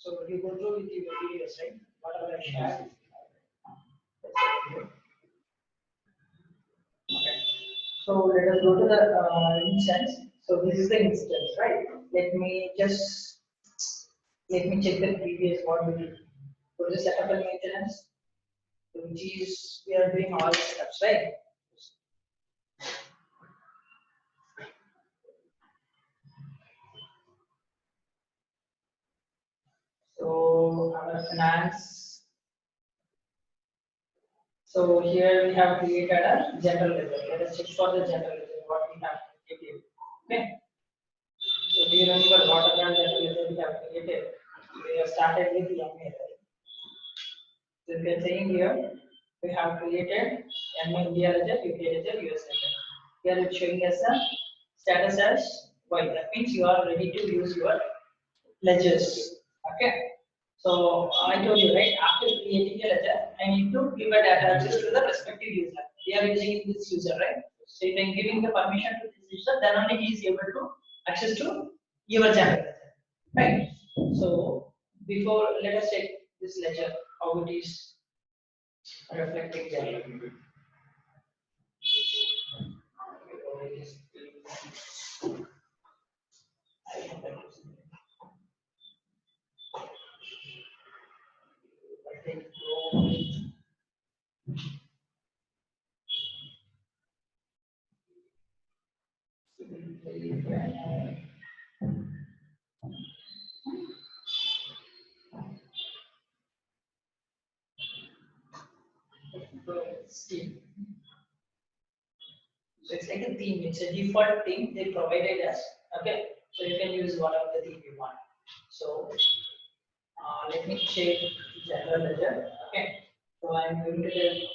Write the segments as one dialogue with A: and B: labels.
A: So you go through with your videos, right? Whatever I shared. Okay. So let us go to the instance. So this is the instance, right? Let me check the previous what we did. So the setup and maintenance, which is we are doing all the steps, right? So our finance. So here we have created a general ledger. Let us check for the general ledger what we have created. Okay. So do you remember what are the general ledger we have created? We have started with MA, right? So we are saying here we have created MA India ledger, UK ledger, US ledger. Here it's showing us a status as Y. That means you are ready to use your ledgers. Okay. So I told you, right, after creating a ledger, I need to give a data access to the respective user. We are using this user, right? So if I'm giving the permission to this user, then only he is able to access to your general ledger, right? So before, let us check this ledger, how it is reflecting there. So it's like a theme, it's a default theme they provided us. Okay, so you can use whatever the theme you want. So let me check general ledger. Okay, so I'm going to the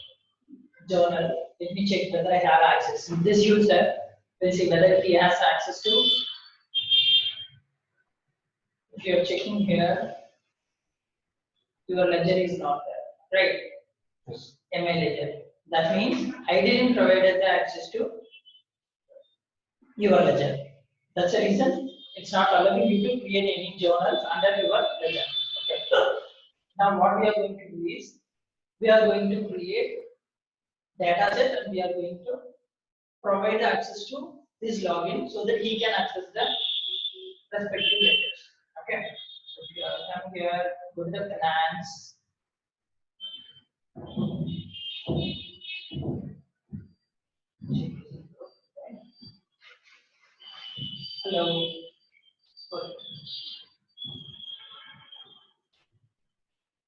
A: journal. Let me check whether I have access. This user will see whether he has access to. If you're checking here, your ledger is not there, right? Yes. MI ledger. That means I didn't provide the access to your ledger. That's the reason it's not allowing you to create any journals under your ledger. Okay. Now what we are going to do is we are going to create data set and we are going to provide access to this login so that he can access the respective ledgers. Okay. So we are come here, go to the finance. Hello.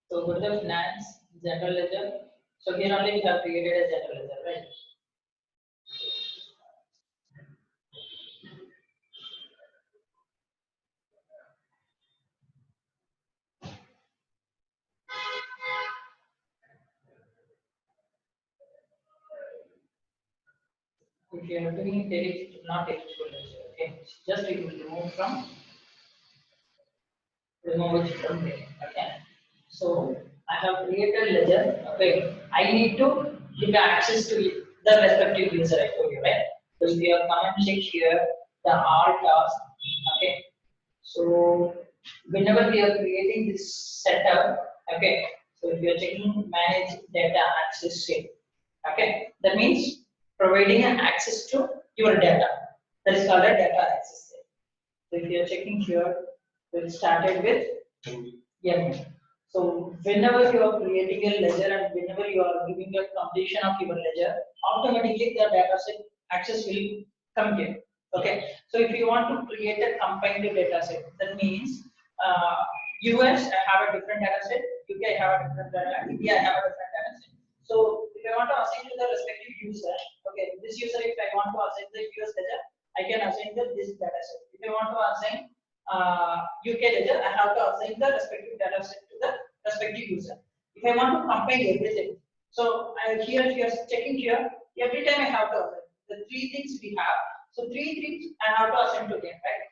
A: So go to the finance, general ledger. So here only we have created a general ledger, right? If you are doing it, there is not eligible ledger. Okay, just it will remove it from there. Okay, so I have created ledger. Okay, I need to give access to it, the respective user. I told you, right? So if you are come and check here the all task. Okay, so whenever we are creating this setup, okay, so if you are checking manage data access set, okay, that means providing an access to your data. That is called a data access set. So if you are checking here, we'll started with MA. So whenever you are creating a ledger and whenever you are giving a completion of your ledger, automatically the data set access will come here. Okay. So if you want to create a combined data set, that means US I have a different data set, UK I have a different data, India I have a different data set. So if I want to assign to the respective user, okay, this user if I want to assign the US ledger, I can assign this data set. If I want to assign UK ledger, I have to assign the respective data set to the respective user. If I want to combine everything, so here if you are checking here, every time I have to assign the three things we have. So three things I have to assign to them, right?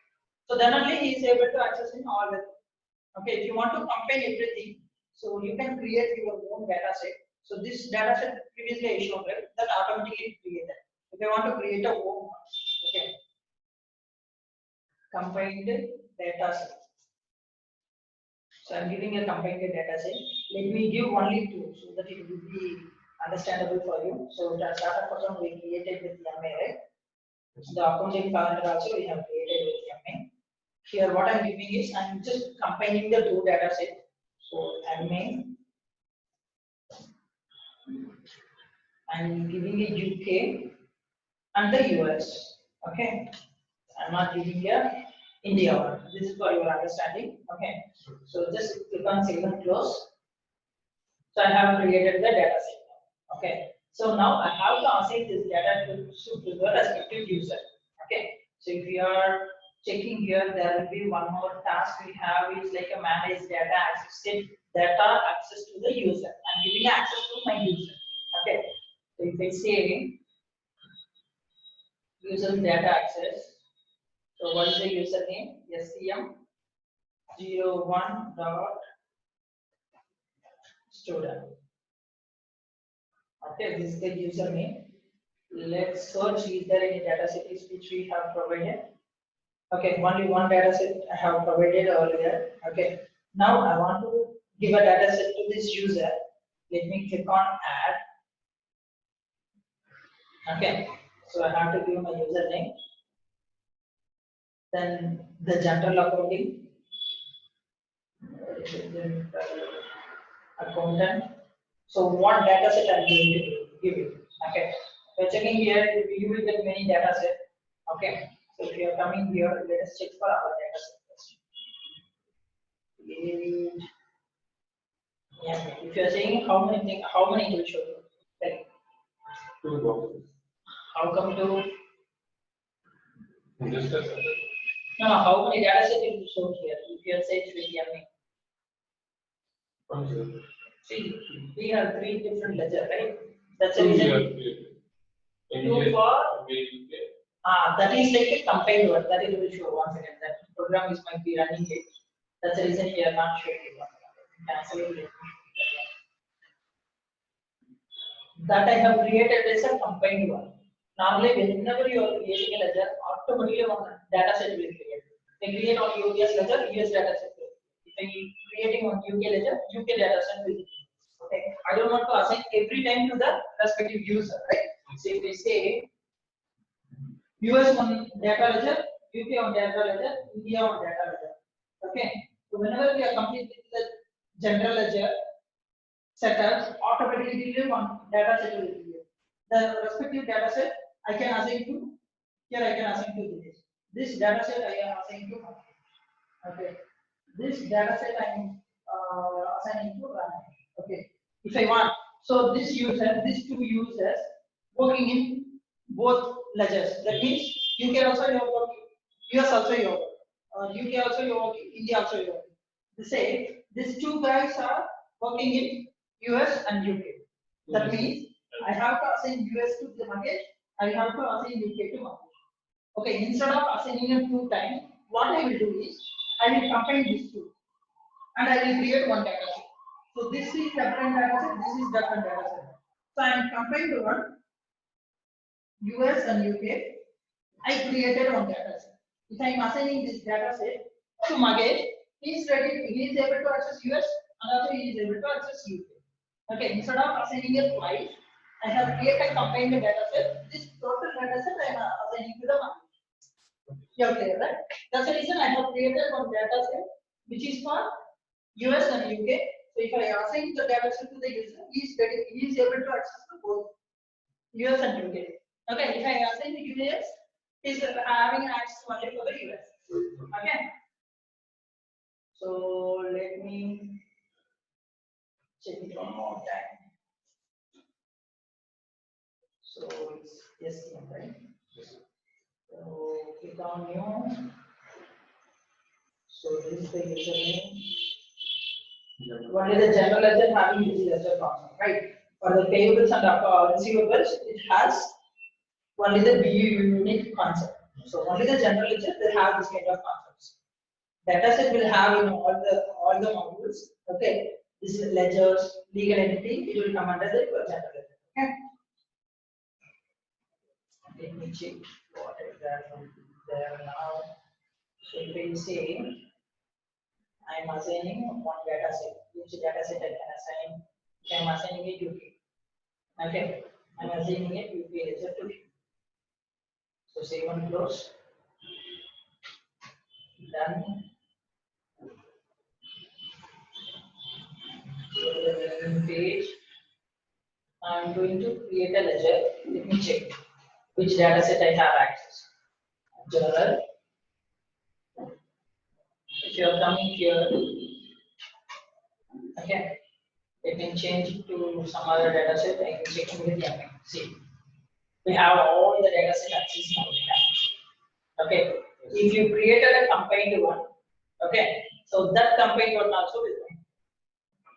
A: So then only he is able to access in all the. Okay, if you want to combine everything, so you can create your own data set. So this data set previously I showed, right? That automatically created. If I want to create a own, okay, combined data set. So I'm giving a combined data set. Let me give only two so that it will be understandable for you. So the starter column we created with MA, right? The accounting calendar also we have created with MA. Here what I'm giving is I'm just combining the two data sets. So MA, I'm giving a UK and the US. Okay. I'm not giving a India one. This is for your understanding. Okay. So just click on save and close. So I have created the data set. Okay. So now I have to assign this data to the respective user. Okay. So if you are checking here, there will be one more task we have is like a manage data access data access to the user. I'm giving access to my user. Okay. So if I say user data access, so what is the username? STM01.student. Okay, this is the username. Let's search is there any data set which we have provided. Okay, only one data set I have provided earlier. Okay, now I want to give a data set to this user. Let me click on add. Okay, so I have to give my username. Then the general accounting. Accountant. So what data set I'm going to give it? Okay. So checking here, you will get many data set. Okay. So if you are coming here, let us check for our data set first. Yeah. If you are saying how many things, how many will show you? Like
B: two boxes.
A: how come to?
B: Just a second.
A: No, how many data set will show here? If you are saying 20, see, we have three different ledger, right? That's the reason. Two for that is like a combined one. That it will show once again. That program is might be running it. That's the reason we are not showing it. Cancel it. That I have created is a combined one. Normally, whenever you are creating a ledger, automatically one data set will create. They create on US ledger, US data set. If I creating on UK ledger, UK data set will. Okay. I don't want to assign every time to the respective user, right? So if we say US on data ledger, UK on data ledger, India on data ledger. Okay. So whenever we are completing the general ledger setups, automatically give one data set will create. The respective data set I can assign to here I can assign to this. This data set I am assigning to okay. This data set I am assigning to run. Okay. If I want, so this user, these two users working in both ledgers. That means UK also you are working, US also you are UK also you are working, India also you are working. They say these two guys are working in US and UK. That means I have to assign US to the market, I have to assign UK to market. Okay, instead of assigning them two times, what I will do is I will combine these two and I will create one data set. So this is different data set, this is different data set. So I am combined one US and UK. I created one data set. If I am assigning this data set to Magesh, he is able to access US and also he is able to access UK. Okay, instead of assigning it twice, I have created combined data set. This total data set I am assigning to the Magesh. You are clear, right? That's the reason I have created one data set which is for US and UK. So if I assign the data set to the user, he is able to access to both US and UK. Okay, if I assign the US, is having access only for the US. Okay. So let me check it one more time. So it's yes, right? So click on new. So this is the username. Only the general ledger having this ledger concept, right? For the payables and receivables, it has only the BU unit concept. So only the general ledger they have this kind of concepts. Data set will have all the modules. Okay, this is ledgers, legal entity. It will come under the general ledger. Okay. Let me check what exactly there now. So if we say I am assigning one data set. Which data set I can assign? I am assigning it UK. Okay, I am assigning it UK ledger to. So save and close. Done. Go to the main page. I am going to create a ledger. Let me check which data set I have access. Journal. If you are coming here, okay, let me change it to some other data set. I can check immediately. See, we have all the data set access now. Okay, if you created a combined one, okay, so that combined one also will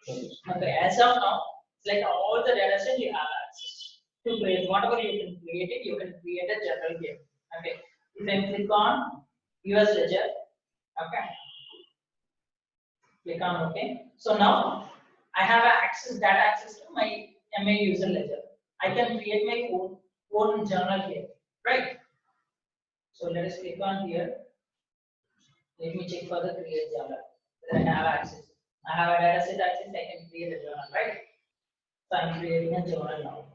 A: be. Okay, as of now, it's like all the data set you have access to create whatever you can create it, you can create a general here. Okay, if I click on US ledger, okay, click on OK. So now I have data access to my MA user ledger. I can create my own journal here, right? So let us click on here. Let me check for the create journal. Then I have access. I have a data set access. I can create a journal, right? So I'm creating a journal now.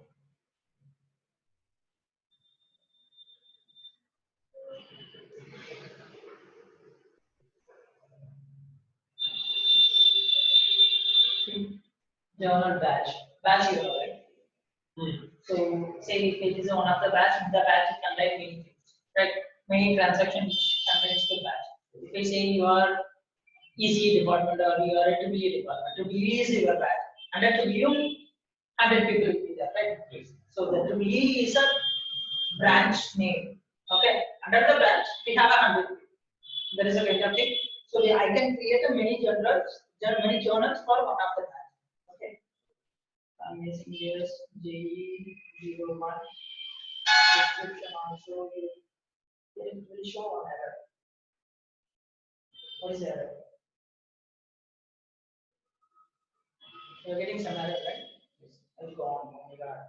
A: Journal batch you know, right? So say if it is one of the batch contains many things, right? Many transactions contains the batch. If I say you are EC department or you are a EE department, EE is your batch, and at EE 100 people will be there, right?
B: Yes.
A: So the EE is a branch name. Okay, under the branch we have 100 people. There is a kind of thing. So I can create a many journals for one of the batch. Okay. I'm using here JE01 description also will show an error. What is the error? You're getting some error, right? Yes. I'll go on. Oh my God.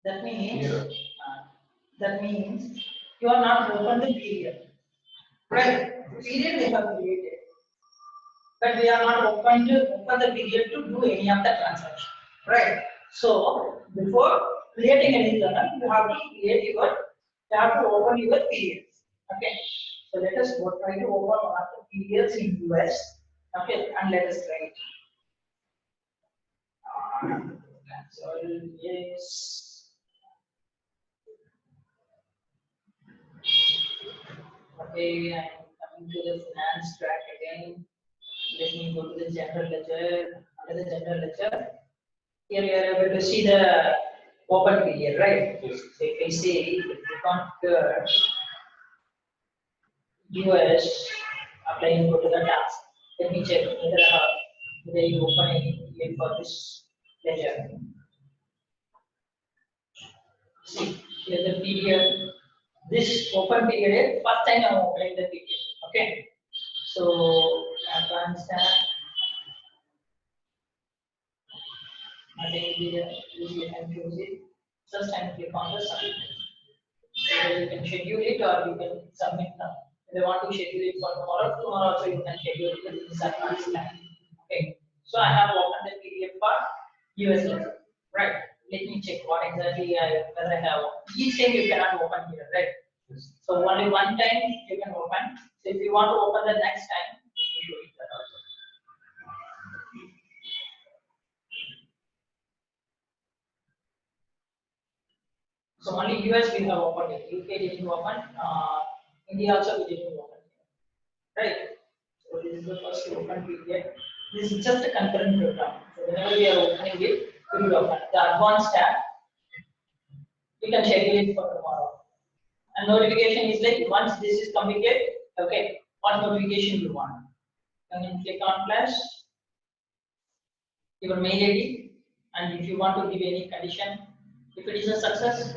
A: That means you are not open the period. Right? The period we have created. But we are not open the period to do any of the transaction. Right? So before creating any journal, you have to open your periods. Okay. So let us try to open one of the periods in US. Okay, and let us try it. So yes. Okay, I'm coming to the finance track again. Let me go to the general ledger. Under the general ledger, here you are able to see the open period, right?
B: Yes.
A: So if I say click on here, US, applying go to the task. Let me check whether you open any period for this ledger. See, here the period. This open period, first time I'm opening the period. Okay. So advanced tab. I think you can choose it. Just and click on the submit. Either you can schedule it or you can submit now. If you want to schedule it for tomorrow also you can schedule it with this advanced tab. Okay. So I have opened the PDF for US letter. Right. Let me check what exactly whether I have. Each time you cannot open here, right?
B: Yes.
A: So only one time you can open. So if you want to open the next time, you do it that also. So only US we have opened it. UK didn't open. India also we didn't open. Right. So this is the first open period. This is just a concurrent program. So whenever we are opening it, we will open the advanced tab. You can schedule it for tomorrow. And notification is like once this is completed, okay, what notification you want. And then click on flash, your mail ID, and if you want to give any condition, if it is a success,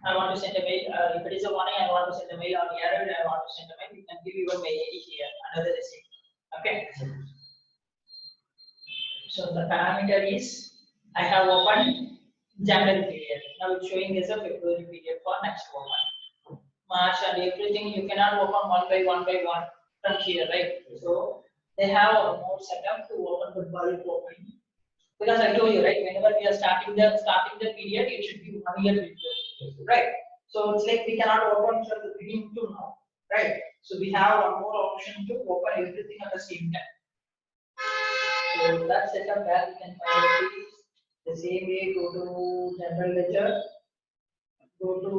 A: I want to send a mail. If it is a warning, I want to send a mail, or error, I want to send a mail. You can give your mail ID here, another receipt. Okay. So the parameter is I have opened January period. Now it's showing as a February period for next open. March and everything you cannot open one by one from here, right? So they have a more setup to open the bulk opening. Because I told you, right, whenever we are starting the period, it should be 1 year before, right? So it's like we cannot open from the beginning to now, right? So we have one more option to open everything at the same time. So that setup where we can find the fees. The same way, go to general ledger, go to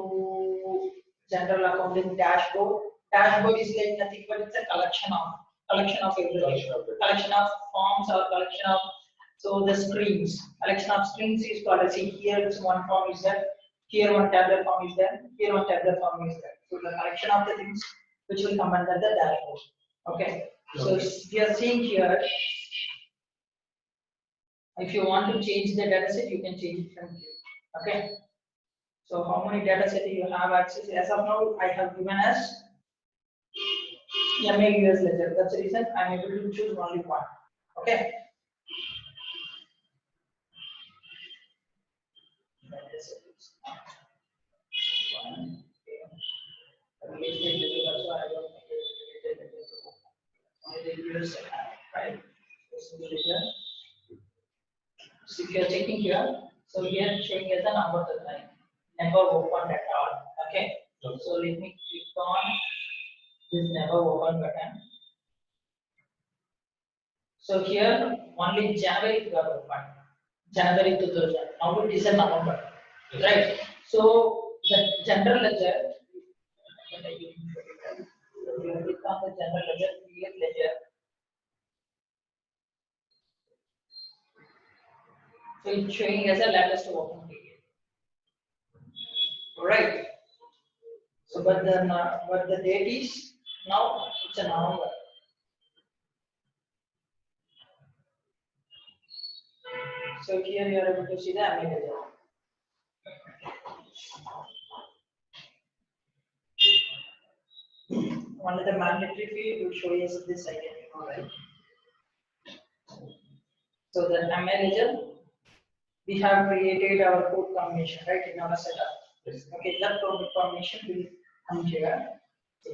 A: general accounting dashboard. Dashboard is like nothing but it's a collection of everything. Collection of forms or collection of so the screens. Collection of screens is called as here it's one form is there, here one tabular form is there, here one tabular form is there. So the collection of the things which will come under the dashboard. Okay. So we are seeing here. If you want to change the data set, you can change it from here. Okay. So how many data set you have access? As of now, I have given as MAUS ledger. That's the reason I'm able to choose only one. Okay. Right. So if you are checking here, so here showing as a number to line, never opened at all. Okay. So let me click on this never open button. So here only January got opened. January 2000. Now it is a November. Right. So the general ledger. So you click on the general ledger, create ledger. So it's showing as a latest open period. Right. So but the date is now it's a November. So here you are able to see the MA ledger. One of the mandatory fee will show us this again, right? So the MA ledger, we have created our code combination, right, in our setup.
B: Yes.
A: Okay, that code combination will come here. So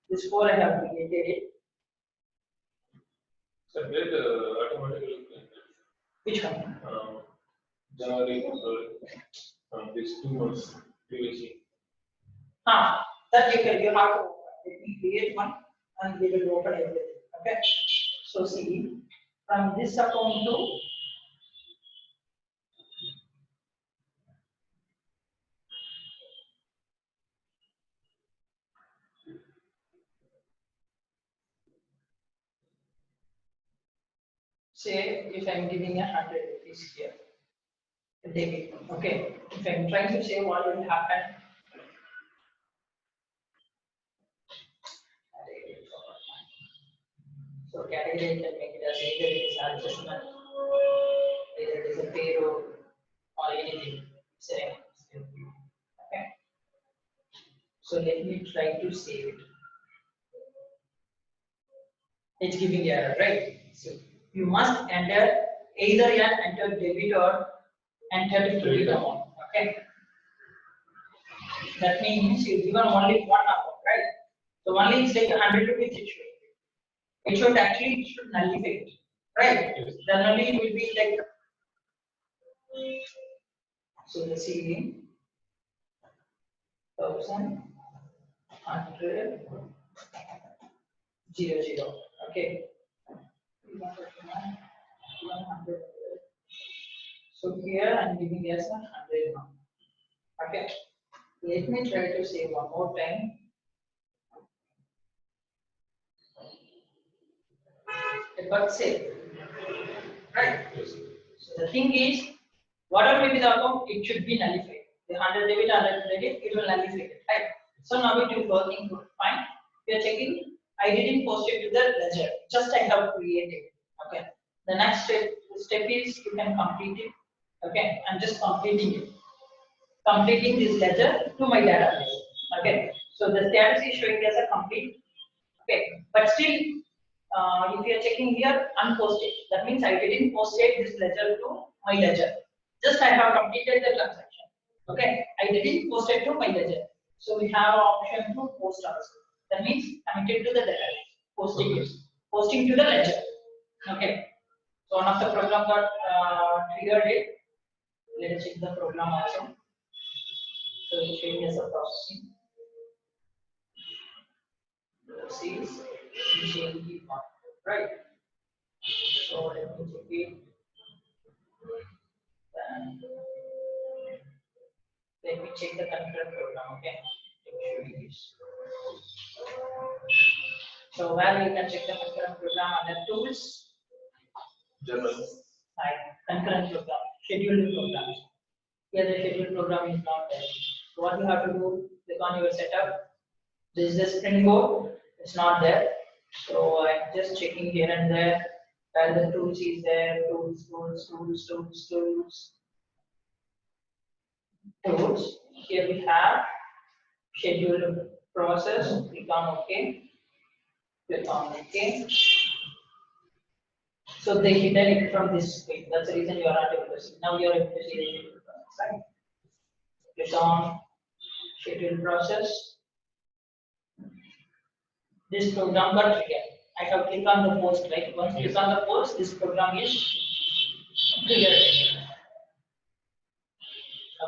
A: this code I have created it.
B: So that automatically
A: Which one?
B: January, February, these 2 months previously.
A: That you have to open. Let me create one and we will open everything. Okay. So see, from this account to say if I'm giving 100 rupees here, debit. Okay. If I'm trying to say what will happen. So category can make it as either it is adjustment, either it is a payroll or anything. Say, okay. So let me try to save it. It's giving error, right? So you must enter either enter debit or enter the credit amount. Okay. That means you given only one amount, right? So only it's like 100 rupees it should. It should actually nullify it, right? Then only it will be like so the CD 1,100 0 0. Okay. 100. So here I'm giving as 100 now. Okay. Let me try to say one more time. It got saved. Right?
B: Yes.
A: So the thing is, whatever may be the account, it should be nullified. The 100 debit, 100 credit, it will nullify it. Right? So now it is working good. Fine. We are checking. I didn't post it to the ledger. Just I have created. Okay. The next step is you can complete it. Okay. I'm just completing it. Completing this ledger to my database. Okay. So the status is showing as a complete. Okay. But still, if you are checking here, unposted. That means I didn't posted this ledger to my ledger. Just I have completed the transaction. Okay. I didn't post it to my ledger. So we have option to post also. That means committed to the database. Posting it. posting to the ledger. Okay. So one of the program got triggered it. Let's check the program also. So it's showing as a processing. See, initially right. So let me check it. And let me check the concurrent program. Okay. So where you can check the concurrent program under tools.
B: Journal.
A: Concurrent program, scheduled programs. Here the scheduled program is not there. So what you have to do, click on your setup. This is the sprint board, it's not there. So I'm just checking here and there. While the tools is there, tools. Here we have scheduled process. Click on OK. Click on OK. So they hidden it from this screen. That's the reason you are not able to see. Now you are able to see the scheduled process, right? Click on scheduled process. This program got triggered. I have clicked on the post, right? Once click on the post, this program is triggered.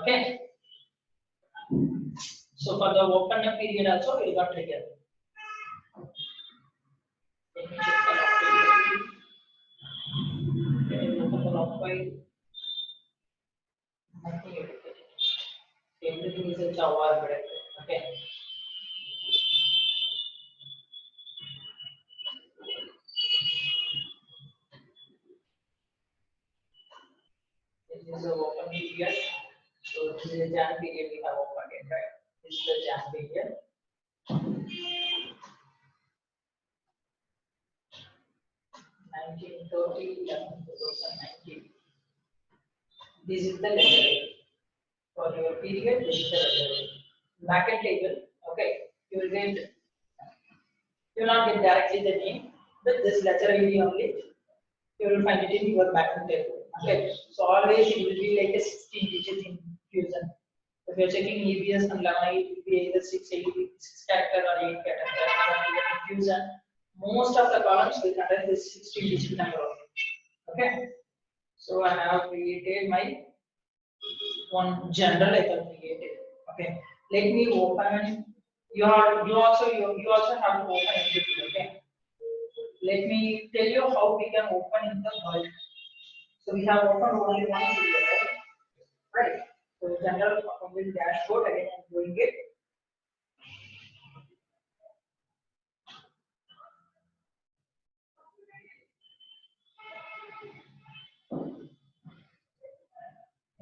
A: Okay. So for the open up period also, it got triggered. Let me check the log file. Can you open the log file? Nothing edited. Everything is in Java already. Okay. This is the open period. So this is the Jan period we have opened it, right? This is the Jan period. 1930, 2019. This is the ledger for your period. This is the ledger. Backend table. Okay, you will get. You will not get directly the name, but this ledger ID only. You will find it in your backend table. Okay, so always it will be like a 16 digit in Fusion. If you are checking EBS and Lama, it will be either 6 character or 8 character. But in Fusion, most of the columns will contain this 16 digit number only. Okay, so I have created my one general I can create it. Okay, let me open. You also have to open entity. Okay, let me tell you how we can open in the bulk. So we have opened only one video, right? So general with dashboard again I'm doing it.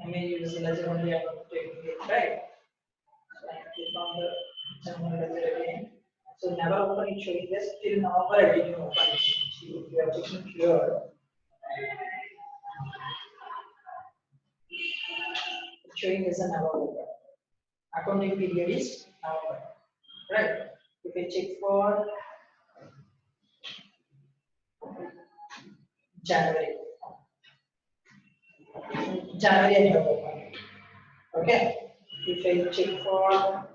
A: I may use the ledger only I'm taking it, right? So I click on the general ledger again. So never open it showing this till November I didn't open it. See if you are checking here. Showing as a never open. Accounting period is November. Right. If I check for January. January I have opened. Okay. If I check for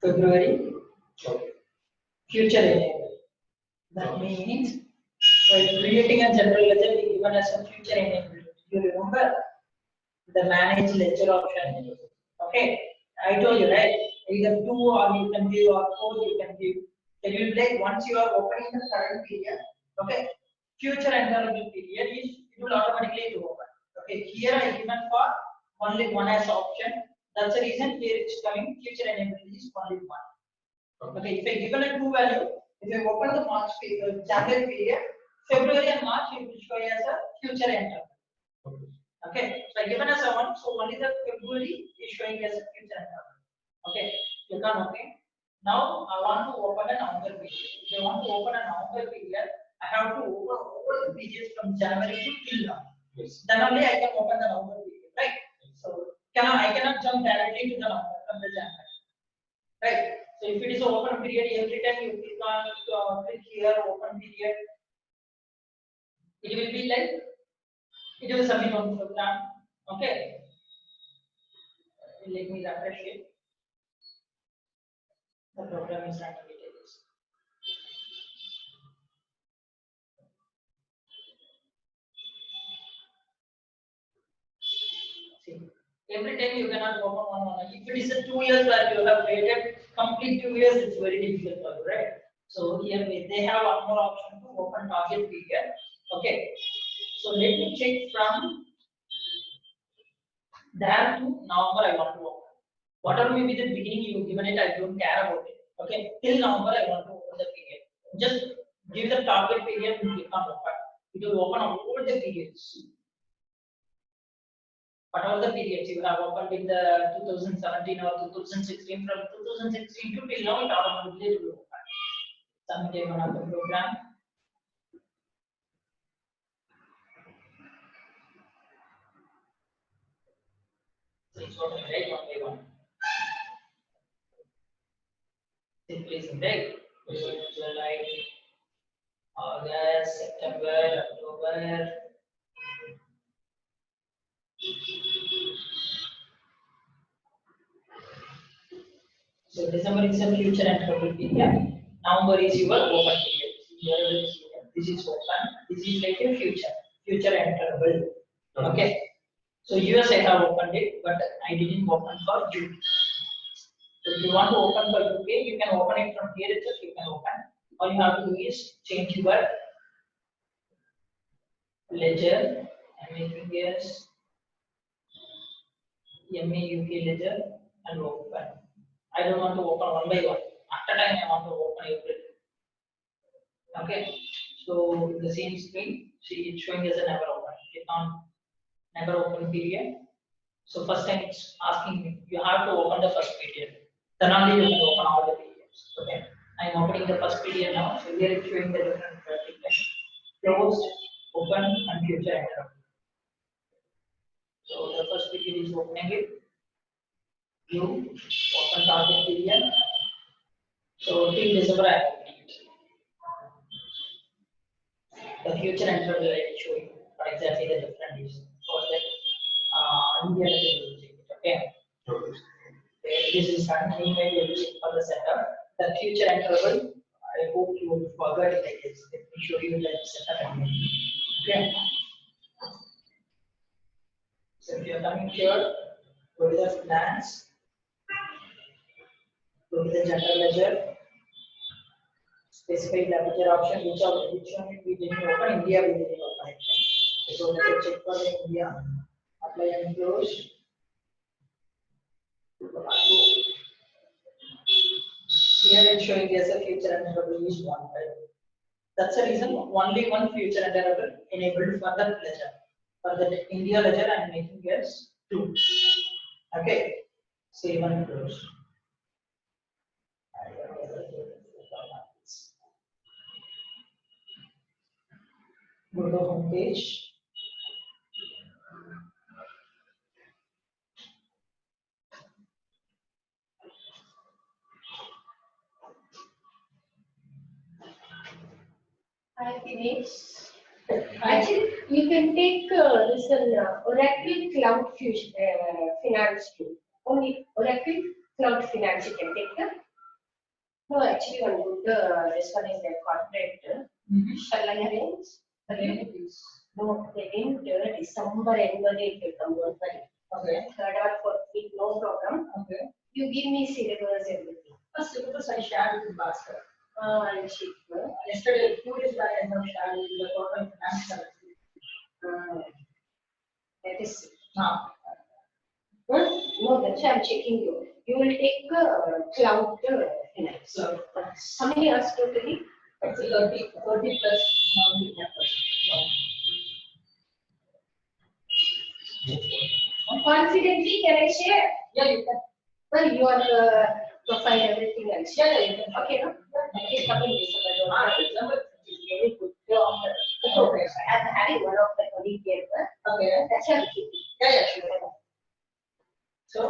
A: February, future enable. That means while creating a general ledger, we given as a future enable. You remember the manage ledger option. Okay. I told you, right? Either 2 or you can give or 4 you can give. It will be like once you are opening the current period, okay, future entering period is it will automatically open. Okay, here I given for only one as option. That's the reason here it's coming future enable is only one. Okay, if I given a 2 value, if I open the March period, January period, February and March it will show as a future enter. Okay, so I given as a 1, so only the February is showing as a future enter. Okay, click on OK. Now I want to open a November period. If I want to open a November period, I have to open all the periods from January to till now.
B: Yes.
A: Then only I can open the November period, right? So I cannot jump directly to the November from the January, right? So if it is an open period, every time you click on click here open period, it will be like it will submit on the program. Okay. Let me refresh it. The program is running it. Every time you cannot open one. If it is a 2 years that you have waited, complete 2 years, it's very difficult for you, right? So here they have one more option to open target period. Okay. So let me check from there to November I want to open. Whatever may be the beginning you given it, I don't care about it. Okay. Till November I want to open the period. Just give the target period and click on open. It will open all the periods. Whatever the periods you have opened in the 2017 or 2016, from 2016 to till now, it automatically will open. Submit one of the program. So it's open right one by one. Increasing right. July, August, September, October. So December is a future and trouble period. November is your open period. This is open. This is like a future and trouble. Okay. So US I have opened it, but I didn't open for June. So if you want to open for UK, you can open it from here itself. You can open. All you have to do is change your ledger. I'm making yes. MA UK ledger and open. I don't want to open one by one. After time, I want to open everything. Okay. So the same screen, see it's showing as a never open. Click on never open period. So first time it's asking me, you have to open the first period. Then only you can open all the periods. Okay. I'm opening the first period now. So here it's showing the different periods. Closed, open, and future enter. So the first period is opening it. You open target period. So till December I am opening it. The future enter will show you what exactly the difference is. For that India will check it. Okay.
B: Okay.
A: This is continuing for the setup. The future interval, I hope you forgot it. Like this. Let me show you the setup again. Okay. So if you are coming here, go to the plans, go to the general ledger, specify the ledger option, which one we didn't open, India we didn't open it. So let us check for the India, apply and close. Here it's showing as a future interval is 1, right? That's the reason only one future interval enabled for the ledger. For the India ledger, I am making as 2. Okay, save and close. Go to home page.
C: I finished. Actually, you can take this Oracle Cloud Fusion, Finance too. Only Oracle Cloud Finance you can take. No, actually, one good. This one is their corporate. Shall I arrange?
A: Again, please.
C: No, they didn't. December end it will come on.
A: Okay.
C: Third or fourth week, no problem.
A: Okay.
C: You give me syllabus everything.
A: First syllabus I shared with Bhaskar.
C: I'll check.
A: Yesterday, 2 days back, I have shared with the total finance.
C: That is.
A: Now,
C: No, that's why I'm checking you. You will take cloud finance.
A: so
C: How many hours totally?
A: it's 30 plus now we have
C: Confidently, can I share?
A: Yeah, you can.
C: Well, your profile, everything else.
A: Yeah, you can.
C: Okay, no? Okay, coming December.
A: December
C: It's very good.
A: Okay.
C: I'm having one of the colleague here.
A: Okay.
C: That's how we
A: Yeah, sure. So,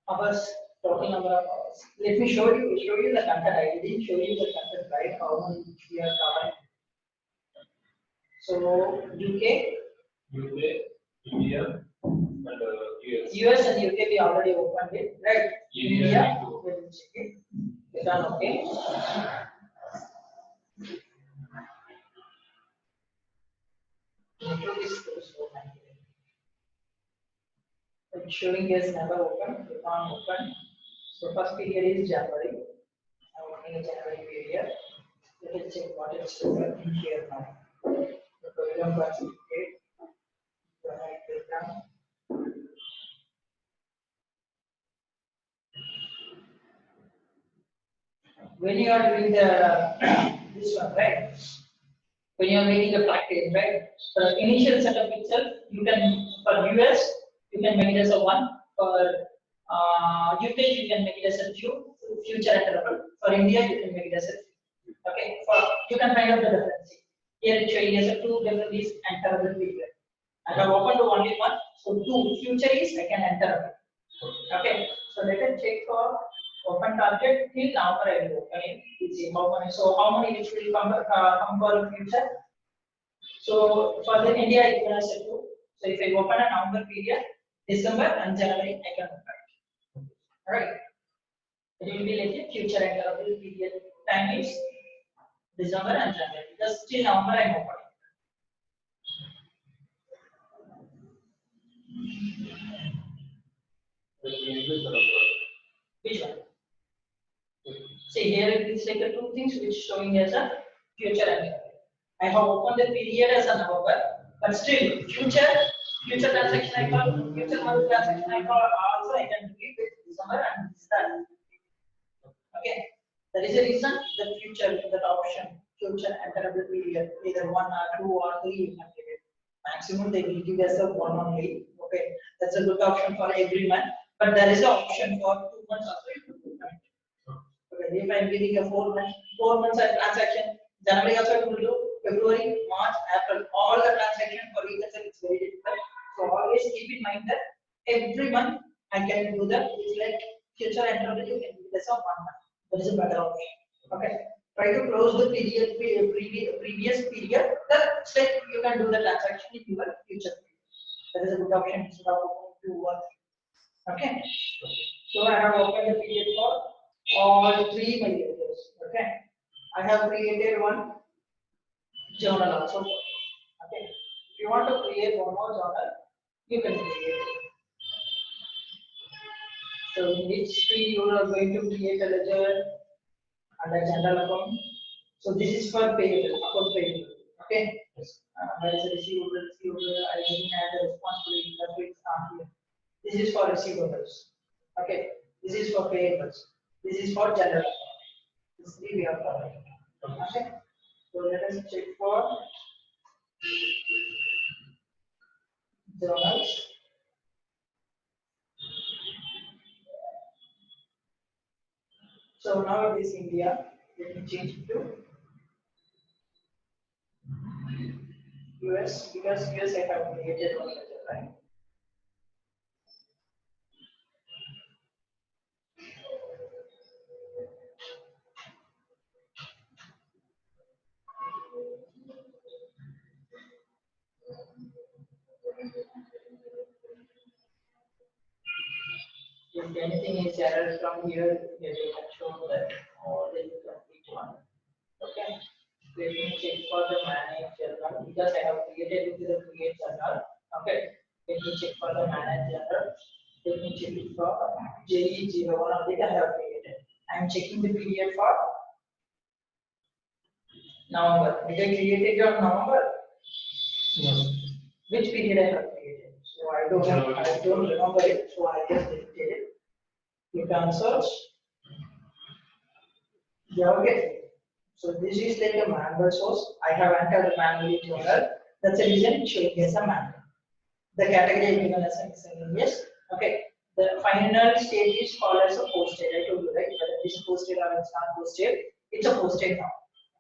A: hours, total number of hours. Let me show you the content. I didn't show you the content, right? How much we are covering. So, UK,
B: India, and US.
A: US and UK we already opened it, right?
B: India,
A: we will check it. It's done, okay. Network is close to 90. It's showing as never open, you can't open. So first period is January. I'm opening a January period. Let us check what is open in here now. The program was created. When you are doing the this one, right? When you are making the practice, right? The initial setup itself, you can for US you can make it as a 1. For UK you can make it as a 2. Future and development. For India you can make it as a 3. Okay. For you can find out the difference. Here it's showing as a 2 different is enterable period. I have opened to only 1, so 2 future is I can enter. Okay. So let us check for open target till November I will open it. Let's see how many. So how many which will come for future? So for the India it will set to. So if I open a November period, December and January I can open it. Alright. It will be like a future enterable period. Time is December and January. Because till November I am opening. Which one? See here it is like a 2 things which showing as a future and I have opened the period as a November, but still future transaction I call future month transaction I call also I can do it with December and start. Okay, that is the reason the future that option future enterable period either 1 or 2 or 3 you can give it. Maximum they will give us a 1 only. Okay, that's a good option for every month, but there is an option for 2 months also. Okay, if I am giving a 4 months transaction, January also I will do, February, March, April, all the transaction for each other is very difficult. So always keep in mind that every month I can do that. It's like future enterable, you can do this of 1 month. That is a better option. Okay. Try to close the period, previous period. That step you can do the transaction in your future. That is a good option instead of opening 2 or 3. Okay. So I have opened the period for all 3 variables. Okay. I have created one journal also. Okay. If you want to create one more journal, you can create it. So in each screen you are going to create a ledger and a general account. So this is for payable, account payable. Okay. Where is the receivable, I didn't have the responsibility, that's why it's not here. This is for receivables. Okay. This is for payables. This is for general account. This 3 we are covering. Okay. So let us check for journals. So now it is India. Let me change it to US because US I have created one ledger, right? If anything is error from here, you can show that or the complete one. Okay. Let me check for the manage journal because I have created it with the create journal. Okay. Let me check for the manage journal. Let me check it for JE01 of it I have created. I am checking the period for November. Did I create it on November?
B: No.
A: Which period I have created? So I don't remember it, so I just deleted it. You can search. Yeah, okay. So this is like a manual source. I have entered manually journal. That's the reason it's showing as a manual. The category is given as a miscellaneous. Okay. The final stage is called as a posted. I told you, right? Whether it is posted or it's not posted, it's a posted now.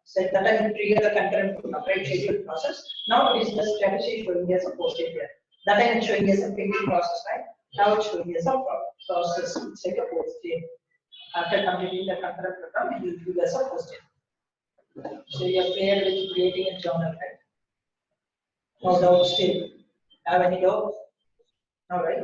A: So at that time it trigger the concurrent upgrade schedule process. Now it is the status is showing as a posted here. That time it's showing as a pending process, right? Now it's showing as a process. It's like a posted. After completing the concurrent program, it will give as a posted. So you are clear with creating a journal, right? No doubt still. Have any doubts? All right.